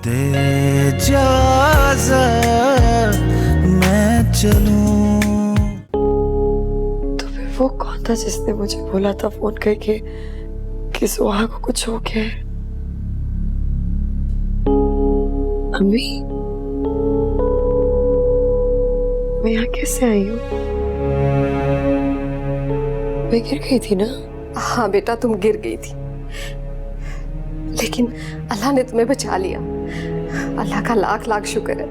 दे इजाज़त मैं चलूं। तो फिर वो कौन था जिसने मुझे बोला था फोन करके कि सुहा को कुछ हो गया है? अम्मी, मैं यहाँ कैसे आई हूँ? मैं गिर गई थी ना? हाँ बेटा, तुम गिर गई थी, लेकिन अल्लाह ने तुम्हें बचा लिया। अल्लाह का लाख लाख शुक्र है।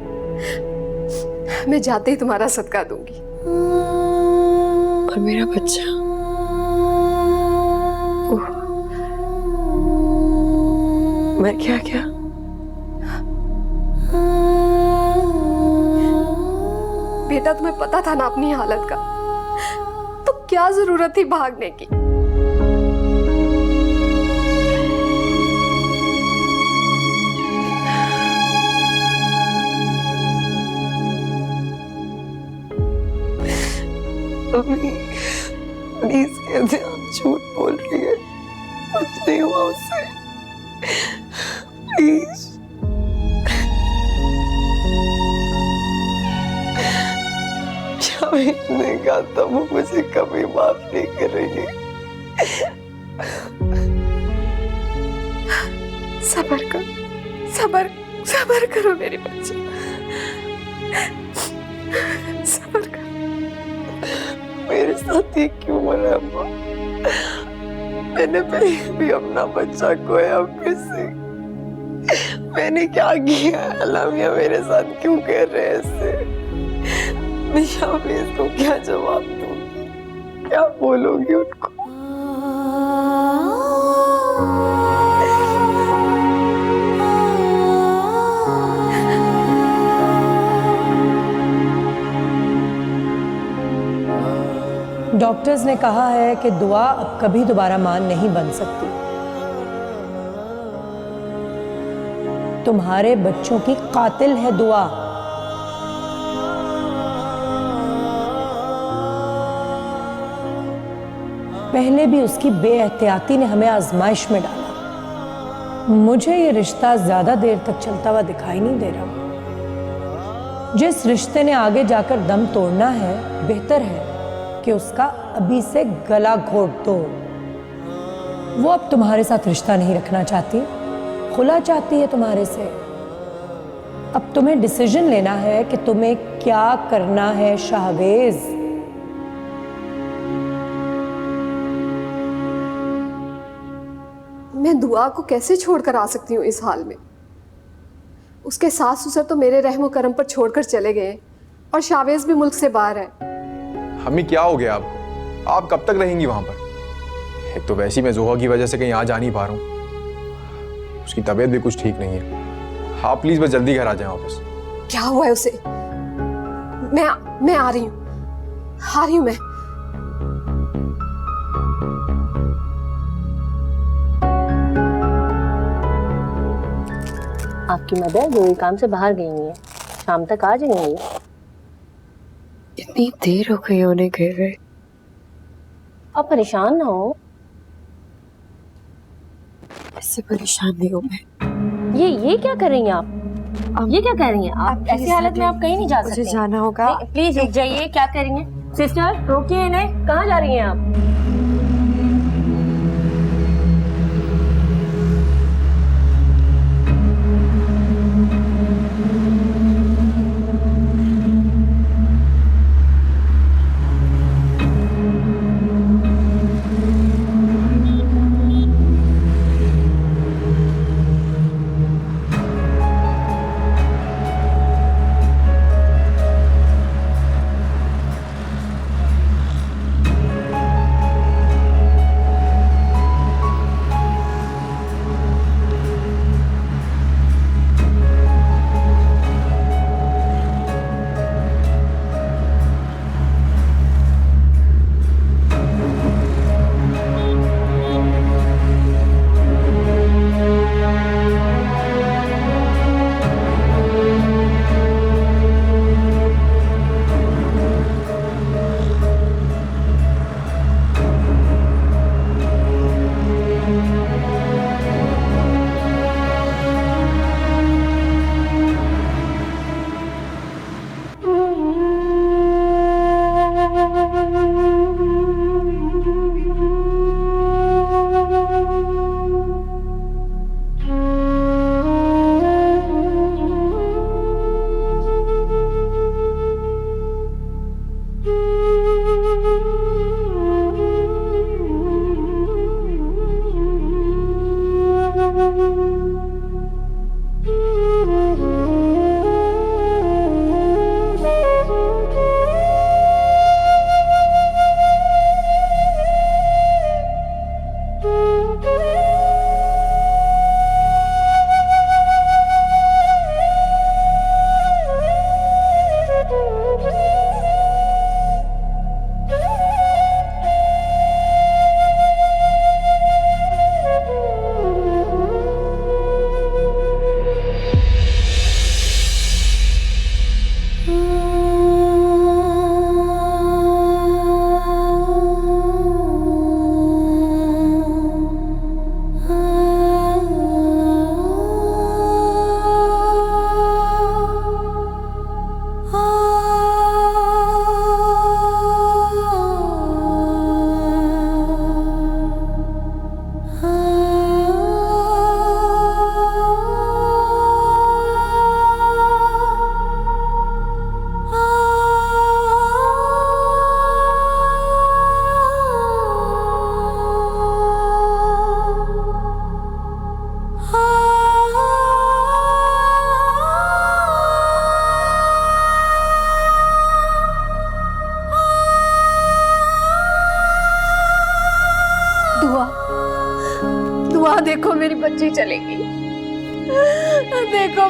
मैं जाते ही तुम्हारा सदका दूंगी। और मेरा बच्चा? मर गया क्या? बेटा, तुम्हें पता था ना अपनी हालत का, तो क्या जरूरत थी भागने की? अम्मी, प्लीज कहते आप झूठ बोल रही है, कुछ नहीं हुआ उससे, प्लीज। मैंने कहा था वो मुझे कभी माफ नहीं करेंगे। सबर करो, सबर करो मेरे बच्चे, सबर करो। मेरे साथ ये क्यों हो रहा है अम्मा? मैंने पहले भी अपना बच्चा खोया अम्मी से। मैंने क्या किया? अल्लाह मियां मेरे साथ क्यों कर रहे हैं ऐसे? मैं शाहवेज को क्या जवाब दूंगी? क्या बोलूंगी उनको? डॉक्टर्स ने कहा है कि दुआ अब कभी दोबारा मां नहीं बन सकती। तुम्हारे बच्चों की कातिल है दुआ। पहले भी उसकी बेएहतियाती ने हमें आजमाइश में डाला। मुझे ये रिश्ता ज्यादा देर तक चलता हुआ दिखाई नहीं दे रहा। जिस रिश्ते ने आगे जाकर दम तोड़ना है, बेहतर है कि उसका अभी से गला घोट दो। वो अब तुम्हारे साथ रिश्ता नहीं रखना चाहती, खुला चाहती है तुम्हारे से। अब तुम्हें डिसीजन लेना है कि तुम्हें क्या करना है शाहवेज। मैं दुआ को कैसे छोड़कर आ सकती हूँ इस हाल में? उसके सास ससुर तो मेरे रहमो करम पर छोड़कर चले गए और शाहवेज भी मुल्क से बाहर है। अम्मी क्या हो गया आपको? आप कब तक रहेंगी वहां पर? एक तो वैसे ही मैं जोहा की वजह से कहीं आ जा नहीं पा रहा हूँ, उसकी तबीयत भी कुछ ठीक नहीं है। आप प्लीज बस जल्दी घर आ जाएं वापस। क्या हुआ है उसे? मैं आ रही हूँ मैं। आपकी मदर जरूरी काम से बाहर गई है, शाम तक आ जाएंगी। इतनी देर हो गई उन्हें गए हुए। आप परेशान ना हो। इससे परेशान नहीं हूँ मैं। ये क्या कर रही हैं आप? ये क्या कर रही हैं आप? ऐसी हालत में आप कहीं नहीं जा सकते। मुझे जाना होगा। प्लीज रुक जाइए। क्या कर रही हैं? सिस्टर रोकिए इन्हें। कहाँ जा रही हैं आप?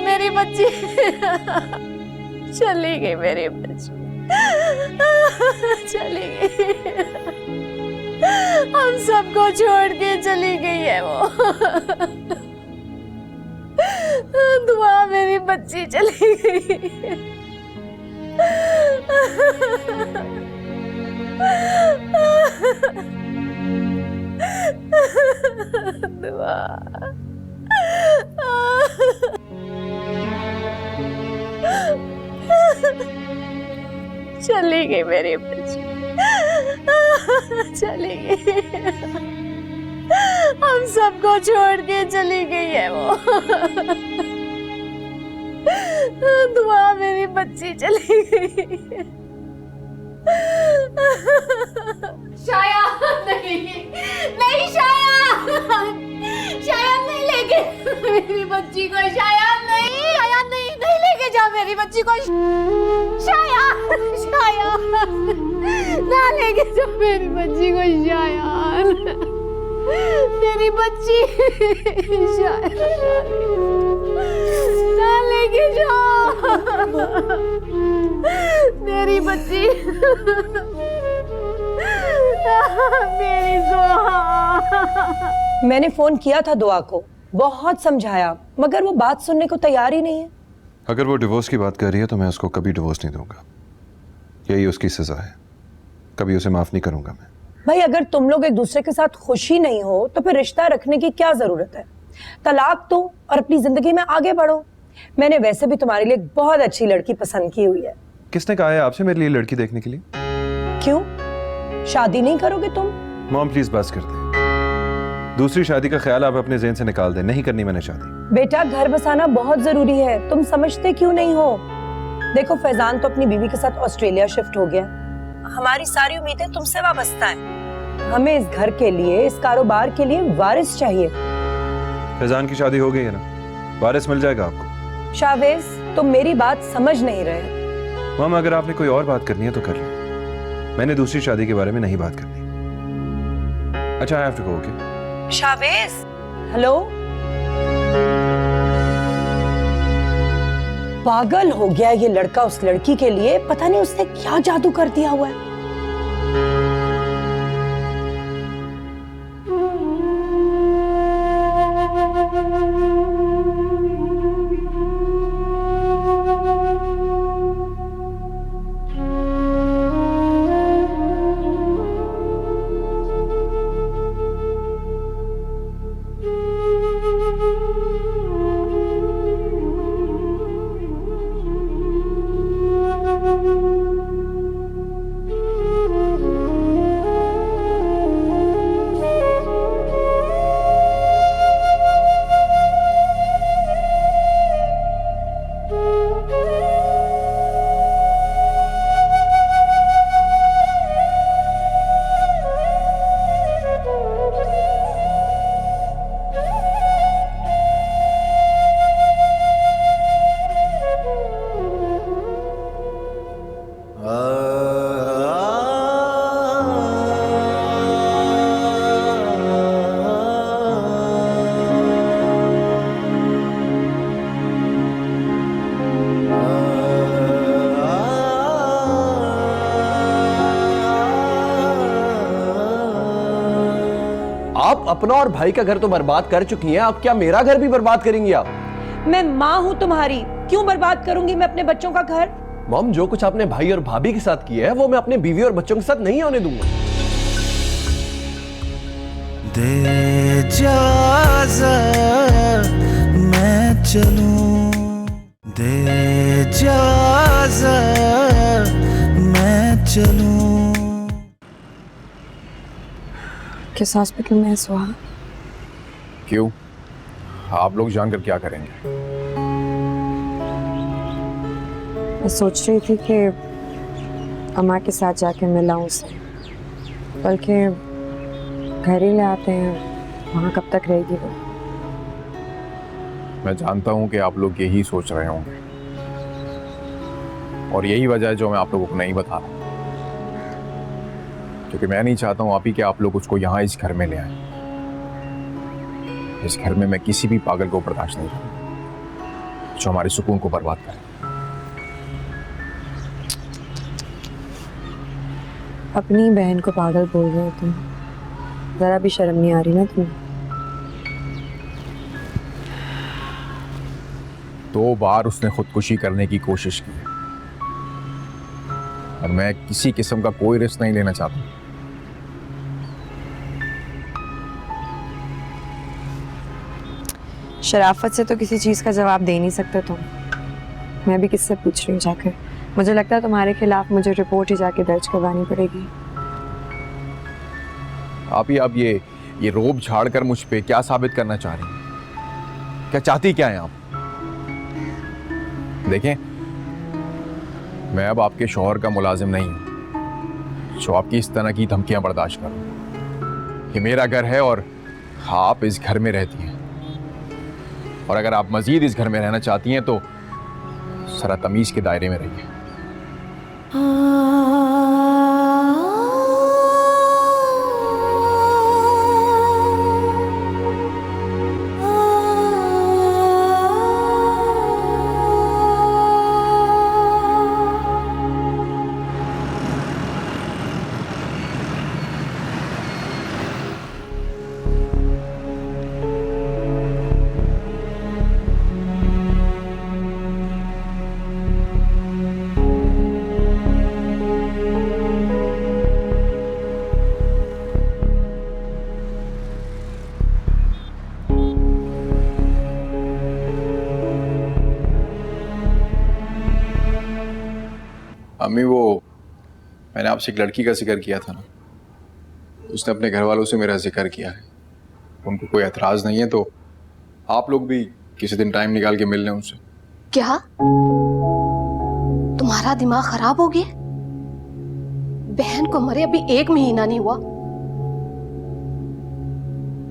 मेरी बच्ची चली गई, मेरी बच्ची चली गई, हम सबको छोड़ के चली गई है वो। दुआ, मेरी बच्ची चली गई। दुआ, चली गई मेरी बच्ची, चली गई, हम सबको छोड़ के चली गई है वो। दुआ, मेरी बच्ची चली गई। शाया, नहीं नहीं शाया, शाया नहीं लेके मेरी बच्ची को, शाया नहीं, शाया नहीं, नहीं लेके जा मेरी बच्ची को, शाया, शाया ना लेके जा मेरी बच्ची को, शाया, मेरी बच्ची, शाया ना लेके जा मेरी बच्ची, मेरी जोहा। मैंने फोन किया था दुआ को, बहुत समझाया, मगर वो बात सुनने को तैयार ही नहीं है। अगर वो डिवोर्स की बात कर रही है तो मैं उसको कभी डिवोर्स नहीं दूंगा, यही उसकी सजा है, कभी उसे माफ नहीं करूंगा मैं। भाई अगर तुम लोग एक दूसरे के साथ खुशी नहीं हो तो फिर रिश्ता रखने की क्या जरूरत है? तलाक दो और अपनी जिंदगी में आगे बढ़ो। मैंने वैसे भी तुम्हारे लिए एक बहुत अच्छी लड़की पसंद की हुई है। किसने कहा है आपसे मेरे लिए लड़की देखने के लिए? क्यों, शादी नहीं करोगे तुम? मॉम प्लीज बस कर दे, दूसरी शादी का ख्याल आप अपने ज़हन से निकाल दें, नहीं करनी मैंने शादी। बेटा घर बसाना बहुत जरूरी है, तुम समझते क्यों नहीं हो? देखो फैजान तो अपनी बीवी के साथ ऑस्ट्रेलिया शिफ्ट हो गया, हमारी सारी उम्मीदें तुमसे वाबस्ता हैं। हमें इस घर के लिए, इस कारोबार के लिए वारिस चाहिए। फैजान की शादी हो गई है ना, वारिस मिल जाएगा आपको। शावेज तुम मेरी बात समझ नहीं रहे। मॉम अगर आपने कोई और बात करनी है तो कर लो, मैंने दूसरी शादी के बारे में नहीं बात करनी। अच्छा I have to go, okay? Shavez, hello, पागल हो गया ये लड़का उस लड़की के लिए, पता नहीं उसने क्या जादू कर दिया हुआ है। आप अपना और भाई का घर तो बर्बाद कर चुकी हैं, अब क्या मेरा घर भी बर्बाद करेंगी आप? मैं माँ हूँ तुम्हारी, क्यों बर्बाद करूंगी मैं अपने बच्चों का घर? मॉम जो कुछ आपने भाई और भाभी के साथ किया है वो मैं अपने बीवी और बच्चों के साथ नहीं होने दूंगा। दे इजाज़त मैं चलूं, दे इजाज़त मैं चलूं। किस हॉस्पिटल में है सुहा? क्यों, आप लोग जानकर क्या करेंगे? मैं सोच रही थी कि अम्मा के साथ जाके मिलाऊं उसे, बल्कि घर ही ले आते हैं, वहाँ कब तक रहेगी वो? मैं जानता हूं कि आप लोग यही सोच रहे होंगे और यही वजह है जो मैं आप लोगों को नहीं बता रहा, क्योंकि मैं नहीं चाहता हूं आप ही कि आप लोग उसको यहाँ इस घर में ले आए। इस घर में मैं किसी भी पागल को बर्दाश्त नहीं करूंगा। जो हमारे सुकून को बर्बाद करे। अपनी बहन को पागल बोल रहे हो तुम, जरा भी शर्म नहीं आ रही ना तुम्हें? 2 बार उसने खुदकुशी करने की कोशिश की और मैं किसी किस्म का कोई रिस्क नहीं लेना चाहता। शराफत से तो किसी चीज का जवाब दे नहीं सकते तुम। मैं भी किससे पूछ रही हूँ जाकर? मुझे लगता है तुम्हारे खिलाफ मुझे रिपोर्ट ही जाके दर्ज करवानी पड़ेगी। आप ये रोब झाड़ कर मुझ पे क्या साबित करना चाह रही हैं? क्या चाहती क्या हैं आप? देखें, मैं अब आपके शौहर का मुलाजिम नहीं हूं जो आपकी इस तरह की धमकियां बर्दाश्त करूं। ये मेरा घर है और आप इस घर में रहती हैं, और अगर आप मजीद इस घर में रहना चाहती हैं तो जरा तमीज के दायरे में रहिए। अम्मी, वो मैंने आपसे एक लड़की का जिक्र किया था ना, उसने अपने घर वालों से मेरा जिक्र किया है। उनको कोई एतराज़ नहीं है तो आप लोग भी किसी दिन टाइम निकाल के मिल लें उनसे। क्या तुम्हारा दिमाग खराब हो गया? बहन को मरे अभी 1 महीना नहीं हुआ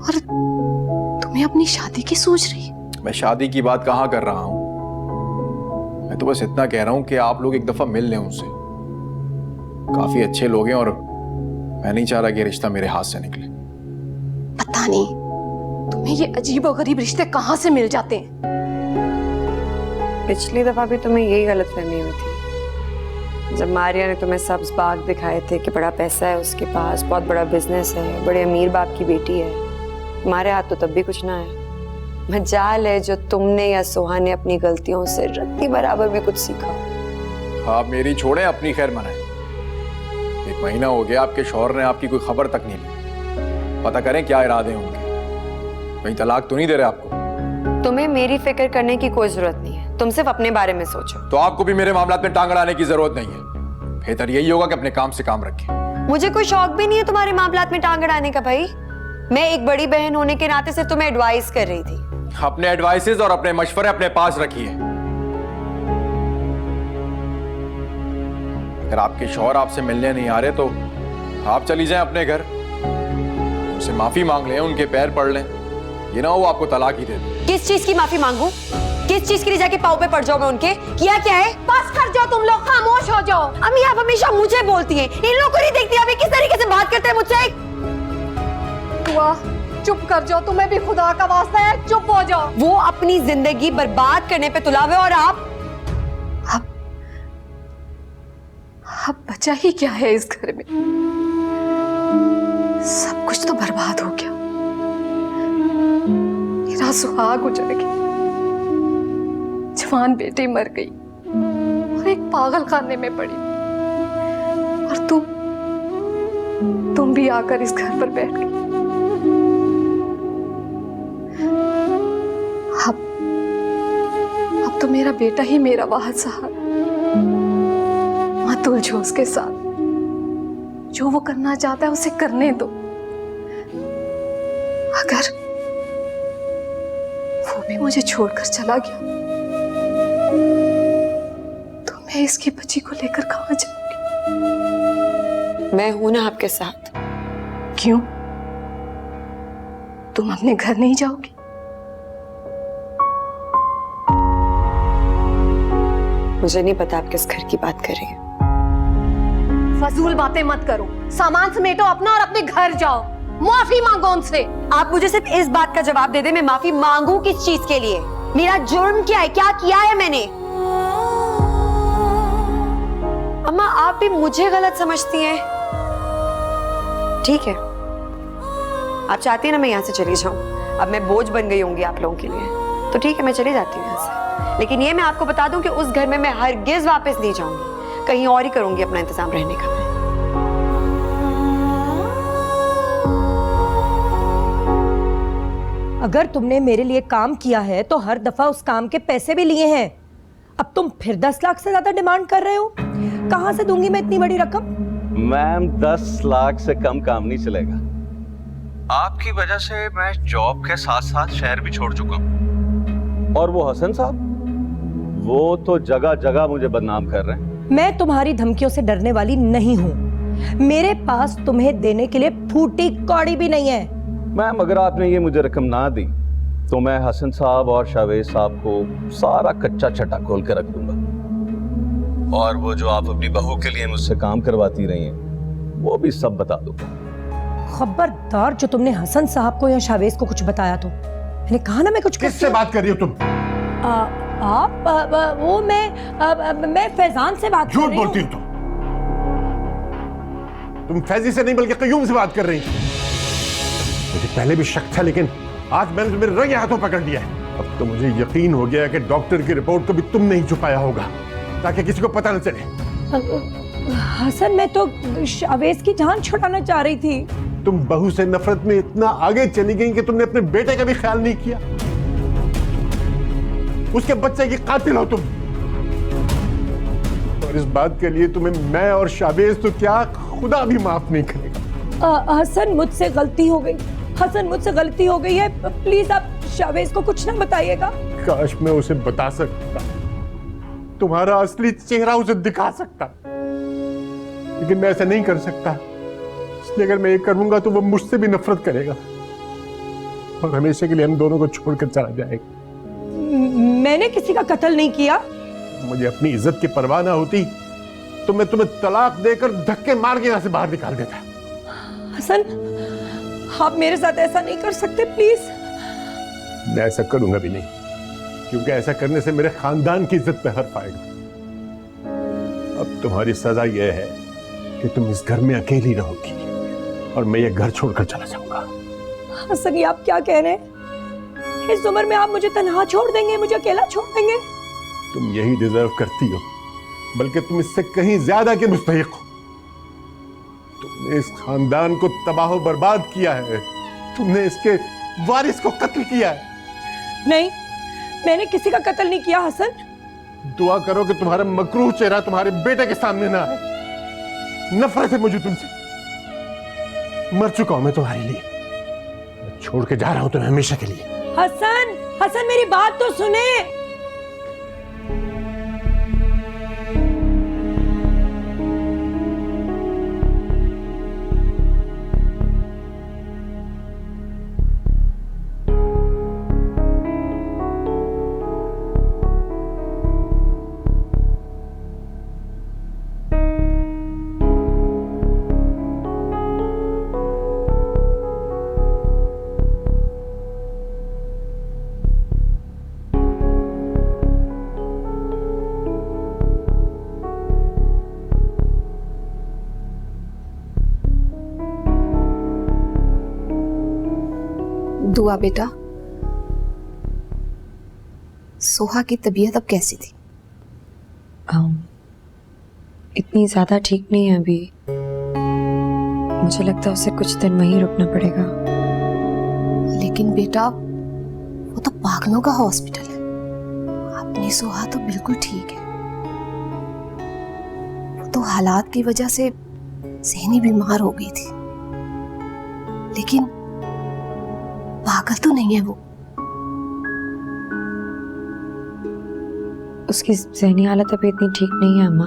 और तुम्हें अपनी शादी की सोच रही? मैं शादी की बात कहाँ कर रहा हूँ, मैं तो बस इतना कह रहा हूँ कि आप लोग एक दफा मिल लें उनसे। काफी अच्छे लोग हैं और मैं नहीं चाह रहा कि रिश्ता मेरे हाथ से निकले। पता नहीं तुम्हें ये अजीब और गरीब रिश्ते कहाँ से मिल जाते हैं। पिछली दफा भी तुम्हें यही गलतफहमी हुई थी जब मारिया ने तुम्हें सब्ज बाग दिखाए थे कि बड़ा पैसा है उसके पास, बहुत बड़ा बिजनेस है, बड़े अमीर बाप की बेटी है। तुम्हारे हाथ तो तब भी कुछ ना है। मजाल है जो तुमने या सोहा ने अपनी गलतियों से रत्ती बराबर भी कुछ सीखा। आप मेरी छोड़ें, अपनी खैर मनाएं। 1 महीना हो गया आपके शौहर ने आपकी कोई खबर तक नहीं ली। पता करें क्या इरादे होंगे। कहीं तलाक तो नहीं दे रहे आपको? तुम्हें मेरी फिक्र करने की कोई जरूरत नहीं है, तुम सिर्फ अपने बारे में सोचो। तो आपको भी मेरे मामलात में टांग अड़ाने की जरूरत नहीं है। बेहतर यही होगा कि अपने काम से काम रखें। मुझे कोई शौक भी नहीं है तुम्हारे मामलात में टांग अड़ाने का भाई। मैं एक बड़ी बहन होने के नाते सिर्फ तुम्हें एडवाइस कर रही थी। अपने एडवाइसेस और अपने मशवरे अपने पास रखिए। अगर आपके शौहर आपसे मिलने नहीं आ रहे तो आप चली जाएं अपने घर, उनसे माफी मांग लें, उनके पैर पड़ लें। ये ना हो आपको तलाक ही दे दे। किस चीज की माफी मांगू? किस चीज के लिए जाके पाँव पे पड़ जाओ मैं उनके? किया क्या है? बस कर जाओ, तुम लोग खामोश हो जाओ। अम्मी आप हमेशा मुझे बोलती हैं, इन लोगों को नहीं देखती अभी किस तरीके से बात करते हैं मुझसे। दुआ चुप कर जाओ, तुम्हें भी खुदा का वास्ता है, चुप हो जाओ। वो अपनी जिंदगी बर्बाद करने पे तुला हुए और आप अब बचा ही क्या है इस घर में? सब कुछ तो बर्बाद हो गया। मेरा सुहाग उजड़ गया, जवान बेटी मर गई और एक पागल खाने में पड़ी, और तुम भी आकर इस घर पर बैठ गई। अब तो मेरा बेटा ही मेरा वाहद सहारा। मत उलझो उसके साथ, जो वो करना चाहता है उसे करने दो। अगर वो भी मुझे छोड़कर चला गया तो मैं इसकी बच्ची को लेकर कहां जाऊंगी? मैं हूं ना आपके साथ। क्यों, तुम अपने घर नहीं जाओगी? मुझे नहीं पता आप किस घर की बात कर रही हैं। फजूल बातें मत करो, सामान समेटो अपना और अपने घर जाओ। माफी मांगो उनसे। आप मुझे सिर्फ इस बात का जवाब दे दे, मैं माफी मांगू किस चीज के लिए? मेरा जुर्म क्या है? क्या किया है मैंने? अम्मा आप भी मुझे गलत समझती हैं। ठीक है, आप चाहती हैं ना मैं यहाँ से चली जाऊं, अब मैं बोझ बन गई होंगी आप लोगों के लिए, तो ठीक है मैं चली जाती हूँ यहाँ से। लेकिन ये मैं आपको बता दूं कि उस घर में मैं हरगिज वापस नहीं जाऊंगी, कहीं और ही करूंगी अपना इंतजाम रहने का। अगर तुमने मेरे लिए काम किया है तो हर दफा उस काम के पैसे भी लिए हैं। अब तुम फिर 10 लाख से ज्यादा डिमांड कर रहे हो। कहां से दूंगी मैं इतनी बड़ी रकम? मैम 10 लाख से कम काम नहीं चलेगा। आपकी वजह से मैं जॉब के साथ साथ शहर भी छोड़ चुका हूँ। और वो हसन साहब, वो तो जगह जगह मुझे बदनाम कर रहे हैं। मैं तुम्हारी धमकियों से डरने वाली नहीं हूँ। मेरे पास तुम्हें देने के लिए फूटी कौड़ी भी नहीं है। मैम अगर आपने ये मुझे रकम ना दी तो मैं हसन साहब और शावेज साहब को सारा कच्चा छटा खोल कर रख दूंगा, और वो जो आप अपनी बहू के लिए मुझसे काम करवाती रही हैं वो भी सब बता दूंगा। खबरदार जो तुमने हसन साहब को या शावेज को कुछ बताया तो। मैंने कहा ना मैं कुछ किससे बात कर रही हो तुम? मैं फैजान से बात कर रही हूँ। झूठ बोलती हो तुम फैजी से नहीं बल्कि कयूम से बात कर रही हो। मुझे पहले भी शक था लेकिन आज मैंने तुम्हें रंगे हाथों पकड़ लिया है। अब तो मुझे यकीन हो गया कि डॉक्टर की रिपोर्ट को भी तुमने ही छुपाया होगा ताकि किसी को पता न चले। हसन मैं तो शावेज की जान छुड़ाना चाह रही थी। तुम बहू से नफरत में इतना आगे चली गई कि तुमने अपने बेटे का भी ख्याल नहीं किया। उसके बच्चे की कातिल हो तुम, और इस बात के लिए तुम्हें मैं और शावेज तो क्या खुदा भी माफ नहीं करेगा। हसन मुझसे गलती हो गई, हसन मुझसे गलती हो गई है। प्लीज आप शावेज को कुछ ना बताइएगा। काश मैं उसे बता सकता, तुम्हारा असली चेहरा उसे दिखा सकता, लेकिन मैं ऐसा नहीं कर सकता। इसलिए अगर मैं ये करूंगा तो वो मुझसे भी नफरत करेगा और हमेशा के लिए हम दोनों को छोड़कर चला जाएगा। मैंने किसी का कत्ल नहीं किया। मुझे अपनी इज्जत की परवाह ना होती तो मैं तुम्हें तलाक देकर धक्के मार के यहां से बाहर निकाल देता। हसन आप मेरे साथ ऐसा नहीं कर सकते प्लीज। मैं ऐसा करूंगा भी नहीं, क्योंकि ऐसा करने से मेरे खानदान की इज्जत पे हर्फ आएगा। अब तुम्हारी सजा यह है कि तुम इस घर में अकेली रहोगी और मैं ये घर छोड़कर चला जाऊंगा। हसन ये आप क्या कह रहे हैं? इस उम्र में आप मुझे तन्हा छोड़ देंगे, मुझे अकेला छोड़ देंगे? तुम यही डिजर्व करती हो, बल्कि तुम इससे कहीं ज्यादा के मुस्तहिक हो। तुमने इस खानदान को तबाह बर्बाद किया है, तुमने इसके वारिस को कत्ल किया है। नहीं, मैंने किसी का कत्ल नहीं किया हसन। दुआ करो कि तुम्हारा मकरूह चेहरा तुम्हारे बेटे के सामने ना आए। नफरत है मुझे तुमसे, मर चुका हूं मैं तुम्हारे लिए, मैं छोड़ के जा रहा हूं तुम्हें हमेशा के लिए। हसन, हसन मेरी बात तो सुने। दुआ बेटा, सोहा की तबीयत अब कैसी थी? इतनी ज्यादा ठीक नहीं है अभी। मुझे लगता है उसे कुछ दिन वहीं रुकना पड़ेगा। लेकिन बेटा वो तो पागलों का हॉस्पिटल है, अपनी सोहा तो बिल्कुल ठीक है। वो तो हालात की वजह से ज़हनी बीमार हो गई थी, लेकिन पागल तो नहीं है वो। उसकी ज़हनी हालत अभी इतनी ठीक नहीं है अम्मा।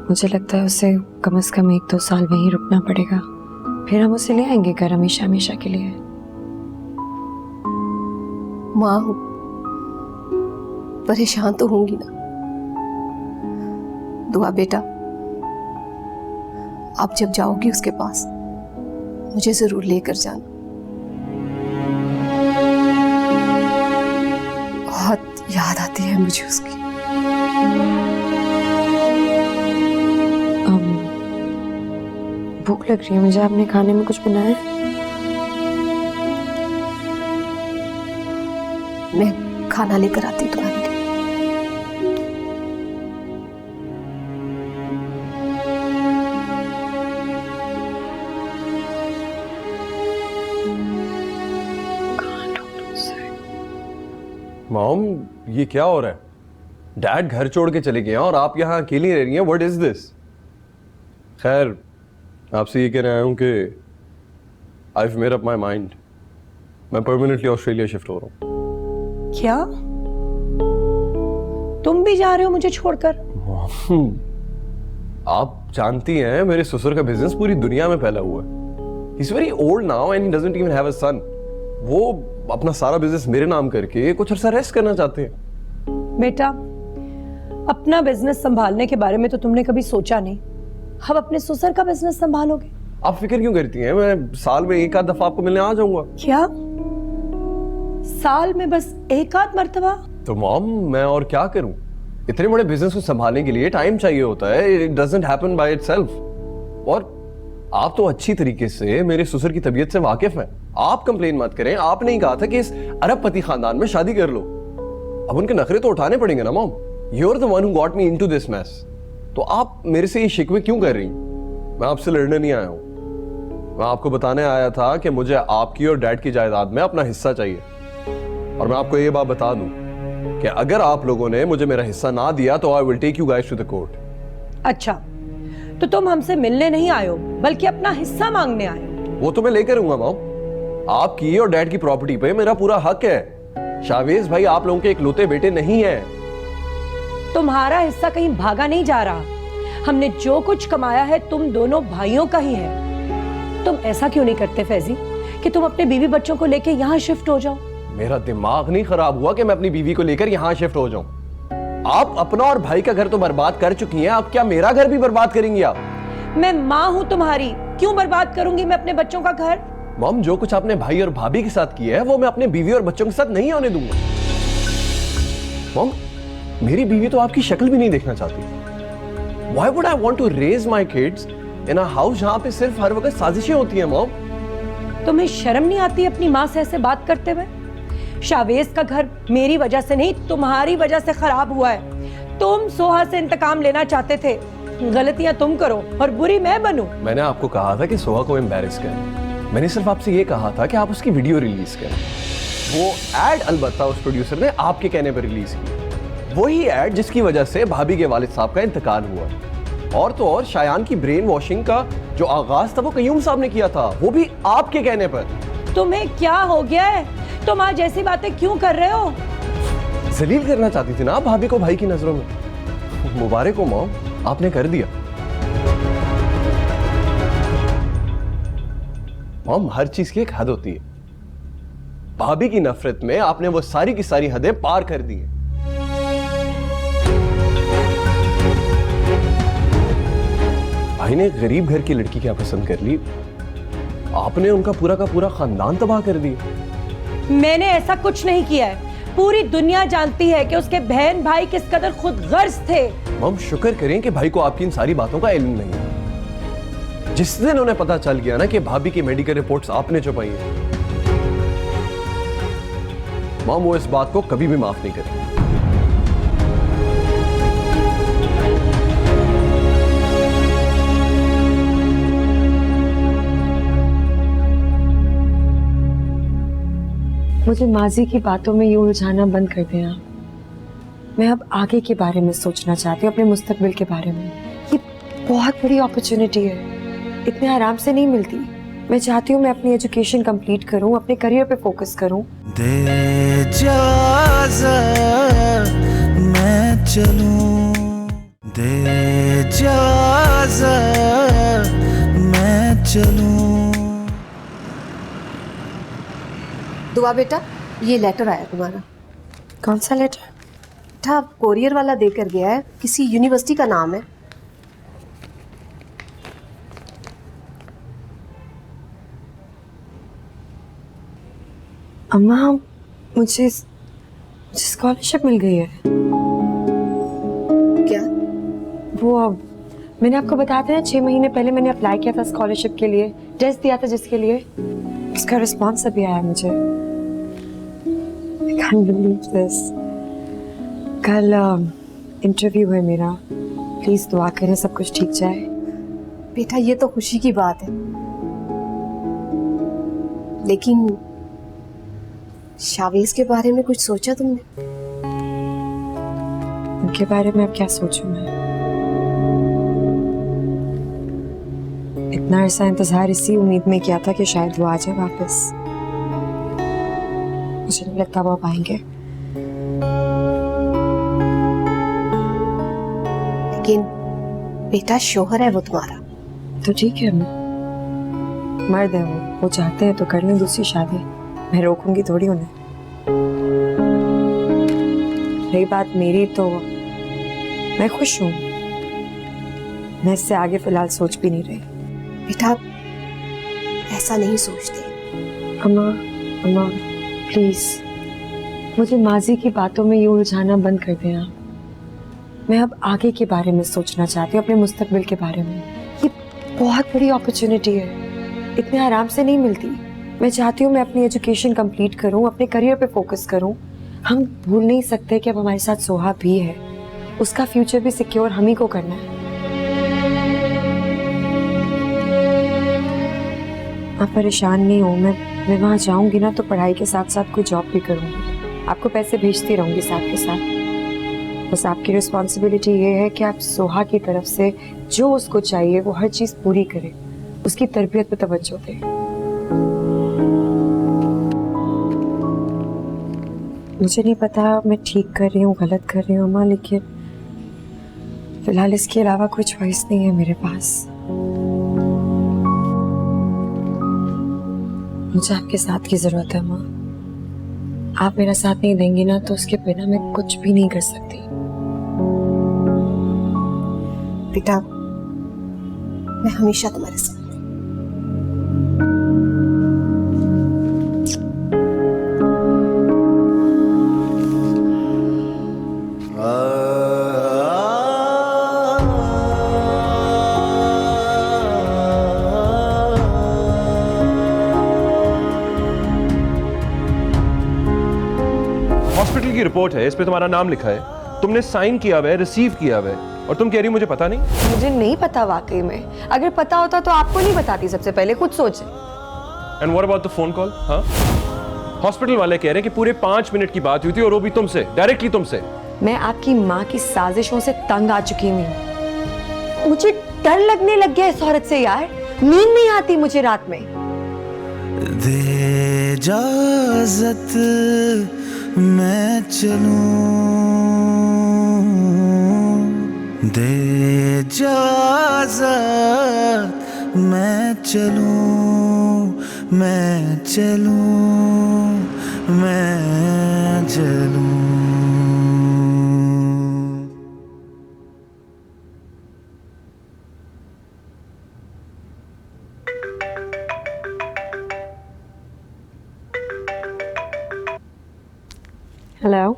मुझे लगता है उसे कम से कम 1-2 साल वहीं रुकना पड़ेगा, फिर हम उसे ले आएंगे घर हमेशा हमेशा के लिए। माँ हूं, परेशान तो होंगी ना। दुआ बेटा, आप जब जाओगी उसके पास मुझे जरूर लेकर जाना। याद आती है मुझे उसकी। भूख लग रही है मुझे, आपने खाने में कुछ बनाया है? मैं खाना लेकर आती हूँ तुम्हारे लिए। मॉम, ये क्या हो रहा है? डैड घर छोड़ के चले गए हैं और आप यहाँ अकेली रह रही हैं। What is this? खैर, आपसे ये कहने आया हूँ कि I've made up my mind. मैं परमानेंटली ऑस्ट्रेलिया शिफ्ट हो रहा हूँ। क्या? तुम भी जा रहे हो मुझे छोड़कर? आप जानती हैं मेरे ससुर का बिजनेस पूरी दुनिया में फैला हुआ है। He's very old now and he doesn't even have a son. वो अपना सारा बिजनेस मेरे नाम करके कुछ अर्सा रेस्ट करना चाहते हैं। बेटा, अपना बिजनेस संभालने के बारे में तो तुमने कभी सोचा नहीं, अब अपने ससुर का बिजनेस संभालोगे? आप फिक्र क्यों करती हैं? मैं साल में एक आध दफा आपको मिलने आ जाऊंगा। क्या? साल में बस एक आध मर्तबा? तो मॉम, मैं और क्या करूं? इतने बड़े बिजनेस को संभालने के लिए टाइम चाहिए होता है। It doesn't happen by itself. और आप तो अच्छी तरीके से मेरे ससुर की तबीयत से वाकिफ हैं। आप कंप्लेन मत करें। आपने ही कहा था कि इस अरबपति खानदान में शादी कर लो। अब उनके नखरे तो उठाने पड़ेंगे ना mom. You are the one who got me into this mess. तो आप मेरे से ये शिकवे क्यों कर रही? मैं आपसे लड़ने नहीं आया हूं। मैं आपको बताने आया था कि मुझे आपकी और डैड की जायदाद में अपना हिस्सा चाहिए। और मैं आपको ये बात बता दूं कि अगर आप लोगों ने मुझे मेरा हिस्सा ना दिया तो I will take you guys to the court. अच्छा, तो तुम हमसे मिलने नहीं आए हो बल्कि अपना हिस्सा मांगने आए हो? वो तो मैं लेकर आऊंगा मॉम। आपकी और डैड की प्रॉपर्टी पे मेरा पूरा हक है। शावेज भाई आप लोगों के इकलौते बेटे नहीं है। तुम्हारा हिस्सा कहीं भागा नहीं जा रहा। हमने जो कुछ कमाया है तुम दोनों भाइयों का ही है। तुम ऐसा क्यों नहीं करते फैजी कि तुम अपने बीवी बच्चों को लेके यहाँ शिफ्ट हो जाओ? मेरा दिमाग नहीं खराब हुआ कि मैं अपनी बीवी को लेकर यहाँ शिफ्ट हो जाऊं। आप अपना और भाई का घर तो बर्बाद कर चुकी हैं, अब क्या मेरा घर भी बर्बाद करेंगी आप? मैं माँ हूँ तुम्हारी, क्यों बर्बाद करूंगी मैं अपने बच्चों का घर? मॉम, जो कुछ आपने भाई और भाभी के साथ किया है वो मैं अपने बीवी और बच्चों के साथ नहीं होने दूंगा। मॉम, मेरी बीवी तो आपकी शक्ल भी नहीं देखना चाहती। Why would I want to raise my kids in a house जहां पे सिर्फ हर वक्त साजिशें होती हैं? मॉम, तुम्हें शर्म नहीं आती अपनी माँ से ऐसे बात करते हुए? शावेज का घर मेरी वजह से नहीं तुम्हारी वजह से खराब हुआ है। तुम सोहा से इंतकाम लेना चाहते थे। गलतियां तुम करो और बुरी मैं बनूं। मैंने आपको कहा था कि सोहा को एम्बैरेस करें। मैंने सिर्फ आपसे ये कहा था कि आप उसकी वीडियो रिलीज करें। वो एड अलबत्ता उस प्रोड्यूसर ने आपके कहने पर रिलीज की। वही एड जिसकी वजह से भाभी के वालिद साहब का इंतकाल हुआ। और तो और शायान की ब्रेन वॉशिंग का जो आगाज था वो कयूम साहब ने किया था, वो भी आपके कहने पर। तुम्हें क्या हो गया है? तुम आज ऐसी बातें क्यों कर रहे हो? जलील करना चाहती थी ना आप भाभी को भाई की नजरों में। मुबारक हो मॉम, आपने कर दिया। मॉम, हर चीज की एक हद होती है। भाभी की नफरत में आपने वो सारी की सारी हदें पार कर दी हैं। भाई ने गरीब घर की लड़की क्या पसंद कर ली, आपने उनका पूरा का पूरा खानदान तबाह कर दिया। मैंने ऐसा कुछ नहीं किया है। पूरी दुनिया जानती है कि उसके बहन भाई किस कदर खुद गर्ज थे। हम शुक्र करें कि भाई को आपकी इन सारी बातों का इल्म नहीं है। जिस दिन उन्हें पता चल गया ना कि भाभी की मेडिकल रिपोर्ट्स आपने छुपाई हैं, मॉम वो इस बात को कभी भी माफ नहीं करेंगे। मुझे माजी की बातों में यूं उलझाना बंद कर दें आप। मैं अब आगे के बारे में सोचना चाहती हूँ, अपने मुस्तकबिल के बारे में। ये बहुत बड़ी अपॉर्चुनिटी है, इतने आराम से नहीं मिलती। मैं चाहती हूँ मैं अपनी एजुकेशन कंप्लीट करूँ, अपने करियर पे फोकस करूँ। दे इजाज़त मैं चलूं, दे इजाज़त मैं चलूं। दुआ बेटा, ये लेटर आया तुम्हारा। कौन सा लेटर? बेटा, कोरियर वाला देकर गया है, किसी यूनिवर्सिटी का नाम है। अम्मा, मुझे मुझे स्कॉलरशिप मिल गई है। क्या? वो मैंने आपको बताया था ना, 6 महीने पहले मैंने अप्लाई किया था स्कॉलरशिप के लिए, टेस्ट दिया था जिसके लिए, उसका रिस्पॉन्स अभी आया मुझे। I can't believe this. कल इंटरव्यू है मेरा, प्लीज दुआ करें सब कुछ ठीक जाए। बेटा ये तो खुशी की बात है, लेकिन शावेज के बारे में कुछ सोचा तुमने? उनके बारे में अब क्या सोचूं मैं? इतना अरसा इंतजार इसी उम्मीद में किया था कि शायद वो आ जाए वापस। मुझे नहीं लगता वो अब आएंगे। लेकिन बेटा शोहर है वो तुम्हारा। तो ठीक है, मर्द है वो चाहते हैं तो कर लें दूसरी शादी, मैं रोकूंगी थोड़ी उन्हें। रही बात मेरी, तो मैं खुश हूँ, मैं इससे आगे फिलहाल सोच भी नहीं रही। बेटा ऐसा नहीं सोचते। अम्मा अम्मा प्लीज मुझे माजी की बातों में यूं उलझाना बंद कर दें आप। मैं अब आगे के बारे में सोचना चाहती हूँ, अपने मुस्तकबिल के बारे में। ये बहुत बड़ी अपॉर्चुनिटी है, इतने आराम से नहीं मिलती। मैं चाहती हूँ मैं अपनी एजुकेशन कंप्लीट करूँ, अपने करियर पे फोकस करूँ। हम भूल नहीं सकते कि अब हमारे साथ सोहा भी है, उसका फ्यूचर भी सिक्योर हम ही को करना है। आप परेशान नहीं हो, मैं वहाँ जाऊंगी ना तो पढ़ाई के साथ साथ कोई जॉब भी करूंगी, आपको पैसे भेजती रहूंगी साथ के साथ। बस आपकी रिस्पॉन्सिबिलिटी ये है कि आप सोहा की तरफ से जो उसको चाहिए वो हर चीज पूरी करें, उसकी तरबियत पे तवज्जो दें। मुझे नहीं पता मैं ठीक कर रही हूँ गलत कर रही हूँ अम्मा, लेकिन फिलहाल इसके अलावा कोई चॉइस नहीं है मेरे पास। मुझे आपके साथ की जरूरत है माँ, आप मेरा साथ नहीं देंगी ना तो उसके बिना मैं कुछ भी नहीं कर सकती। बेटा मैं हमेशा तुम्हारे साथ। हॉस्पिटल की रिपोर्ट है, इस पे तुम्हारा नाम लिखा है, तुमने साइन किया हुआ है, रिसीव किया हुआ है, और तुम कह रही हो मुझे पता नहीं? मुझे नहीं पता वाकई में, अगर पता होता तो आपको नहीं बताती सबसे पहले, खुद सोचें। And what about the phone call? हाँ, हॉस्पिटल वाले कह रहे हैं कि पूरे 5 मिनट की बात हुई थी, और वो भी तुमसे, डायरेक्टली तुमसे। मैं आपकी माँ की साजिशों से तंग आ चुकी हूँ, मुझे डर लगने लग गया इस औरत से यार, नींद नहीं आती मुझे रात में। दे इजाज़त मैं चलूं, दे इजाज़त मैं चलूं, मैं चलूं, मैं चलूं। हेलो,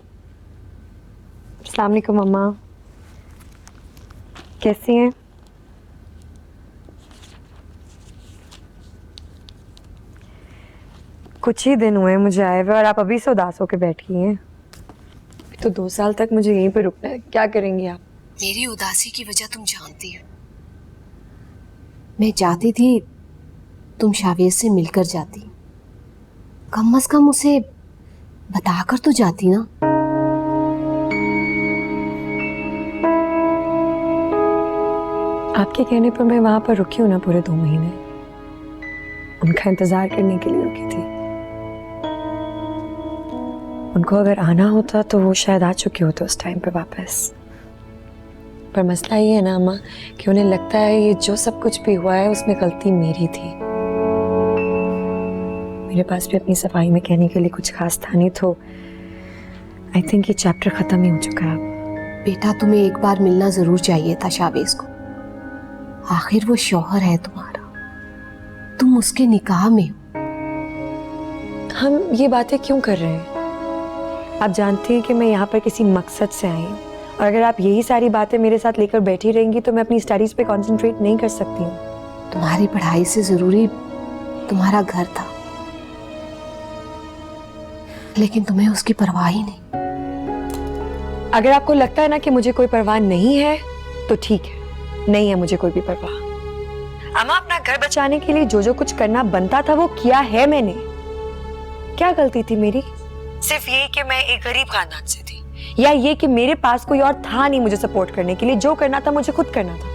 अस्सलाम वालेकुम मम्मा, कैसी हैं? कुछ ही दिन हुए मुझे आए हुए और आप अभी से उदास होकर बैठी हैं। अभी तो 2 साल तक मुझे यहीं पे रुकना है, क्या करेंगी आप? मेरी उदासी की वजह तुम जानती हो। मैं चाहती थी तुम शावेज से मिलकर जाती, कम से कम उसे बताकर तो जाती ना। आपके कहने पर मैं वहां पर रुकी हूँ ना पूरे 2 महीने, उनका इंतजार करने के लिए रुकी थी। उनको अगर आना होता तो वो शायद आ चुके होते उस टाइम पे वापस। पर मसला ये है ना अम्मा कि उन्हें लगता है ये जो सब कुछ भी हुआ है उसमें गलती मेरी थी। मेरे पास भी अपनी सफाई में कहने के लिए कुछ खास था नहीं, तो आई थिंक ये चैप्टर खत्म ही हो चुका है अब। बेटा तुम्हें एक बार मिलना जरूर चाहिए था शावेज को, आखिर वो शौहर है तुम्हारा, तुम उसके निकाह में हो। हम ये बातें क्यों कर रहे हैं? आप जानती हैं कि मैं यहाँ पर किसी मकसद से आई हूँ, और अगर आप यही सारी बातें मेरे साथ लेकर बैठी रहेंगी तो मैं अपनी स्टडीज पे कंसंट्रेट नहीं कर सकती हूँ। तुम्हारी पढ़ाई से जरूरी तुम्हारा घर था, लेकिन तुम्हें उसकी परवाह ही नहीं। अगर आपको लगता है ना कि मुझे कोई परवाह नहीं है तो ठीक है, नहीं है मुझे कोई भी परवाह। अम्मा, अपना घर बचाने के लिए जो जो कुछ करना बनता था वो किया है मैंने। क्या गलती थी मेरी? सिर्फ ये कि मैं एक गरीब खानदान से थी, या ये कि मेरे पास कोई और था नहीं मुझे सपोर्ट करने के लिए। जो करना था मुझे खुद करना था।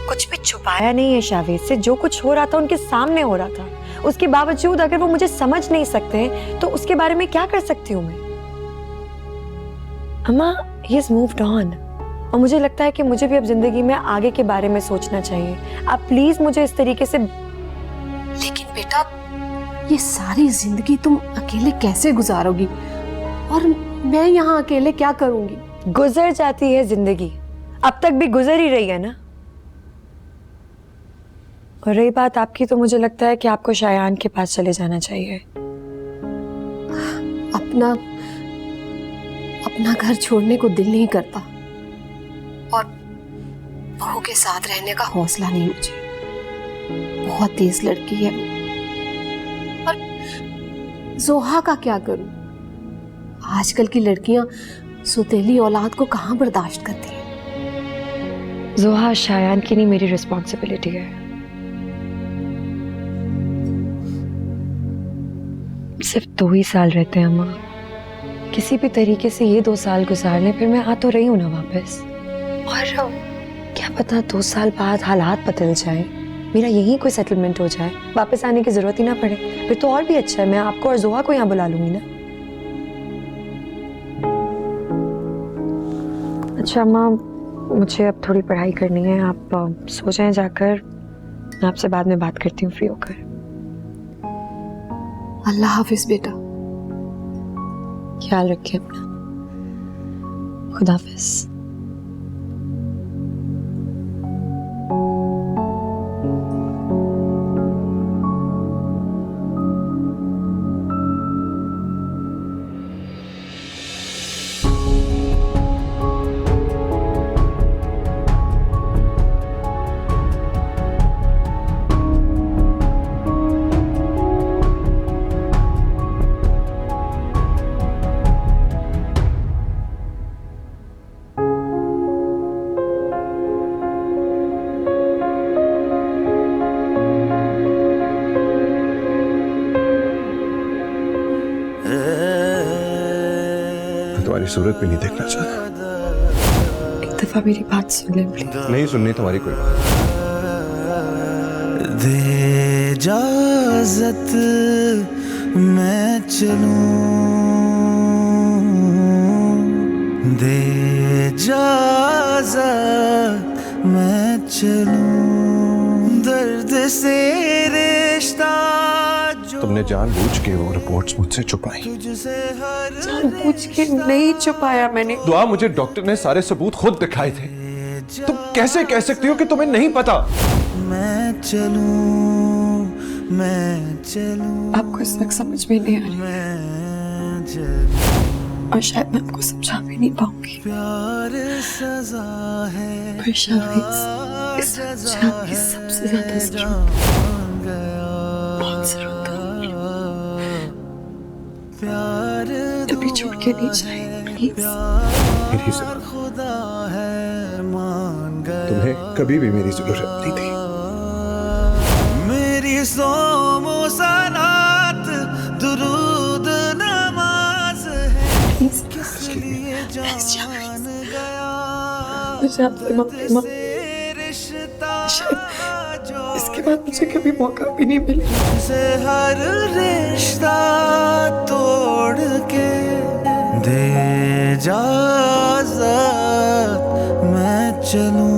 कुछ भी छुपाया नहीं है शावेद से, जो कुछ हो रहा था उनके सामने हो रहा था। उसके बावजूद अगर वो मुझे समझ नहीं सकते हैं तो उसके बारे में क्या कर सकती हूँ मैं? अम्मा, he has moved on, और मुझे लगता है कि मुझे भी अब जिंदगी में आगे के बारे में सोचना चाहिए। आप प्लीज मुझे इस तरीके से। लेकिन बेटा, ये सारी जिंदगी तुम अकेले कैसे गुजारोगी, और मैं यहाँ अकेले क्या करूंगी? गुजर जाती है जिंदगी, अब तक भी गुजर ही रही है ना। और रही बात आपकी, तो मुझे लगता है कि आपको शायान के पास चले जाना चाहिए। अपना घर छोड़ने को दिल नहीं करता, और बहू के साथ रहने का हौसला नहीं मुझे। बहुत तेज लड़की है वो। और जोहा का क्या करूं? आजकल की लड़कियां सुतेली औलाद को कहां बर्दाश्त करती हैं। जोहा शायान की नहीं, मेरी रिस्पॉन्सिबिलिटी है। सिर्फ 2 ही साल रहते हैं अम्मा, किसी भी तरीके से ये 2 साल गुजार लें, फिर मैं आ तो रही हूँ ना वापस। और क्या पता 2 साल बाद हालात बदल जाए, मेरा यही कोई सेटलमेंट हो जाए, वापस आने की जरूरत ही ना पड़े, फिर तो और भी अच्छा है। मैं आपको और जोहा को यहाँ बुला लूंगी ना। अच्छा अम्मा, मुझे अब थोड़ी पढ़ाई करनी है, आप सो जाएं जाकर। मैं आपसे बाद में बात करती हूँ फ्री होकर। अल्लाह हाफिज बेटा। ख्याल रखिए अपना। खुदा हाफिज। तुम्हारी सूरत भी नहीं देखना चाहता। एक दफा मेरी बात सुन ले प्लीज। नहीं सुननी तुम्हारी कोई बात। दे इजाज़त मैं चलूं, दे इजाज़त मैं चलूं, दर्द से रिश्ता तुमने जानबूझ के वो रिपोर्ट्स मुझसे छुपाई। जानबूझ के नहीं छुपाया मैंने। दुआ, मुझे डॉक्टर ने सारे सबूत खुद दिखाए थे। तुम कैसे कह सकती हो कि तुम्हें नहीं पता? मैं चलूं, मैं चलूं, आपको इस वक्त समझ में नहीं आ रही, मैं चलूं, और शायद मैं आपको समझा भी नहीं पाऊंगी। प्यार सजा है, पर शायद इस जान की सबसे ज्यादा जरूरत, बहुत जरूरत है। प्यार कभी छोड़ के नहीं जाए प्लीज। मेरी जरूरत, खुदा है मान गया, तुम्हें कभी भी मेरी जरूरत नहीं थी। मेरी सोमो सलात दुरूद नमाज है, किस लिए जान गया, मुझे आपसे माफी मांग, इसके बाद मुझे कभी मौका भी नहीं मिलेगा। से हर रिश्ता तोड़ के दे इजाज़त मैं चलूं,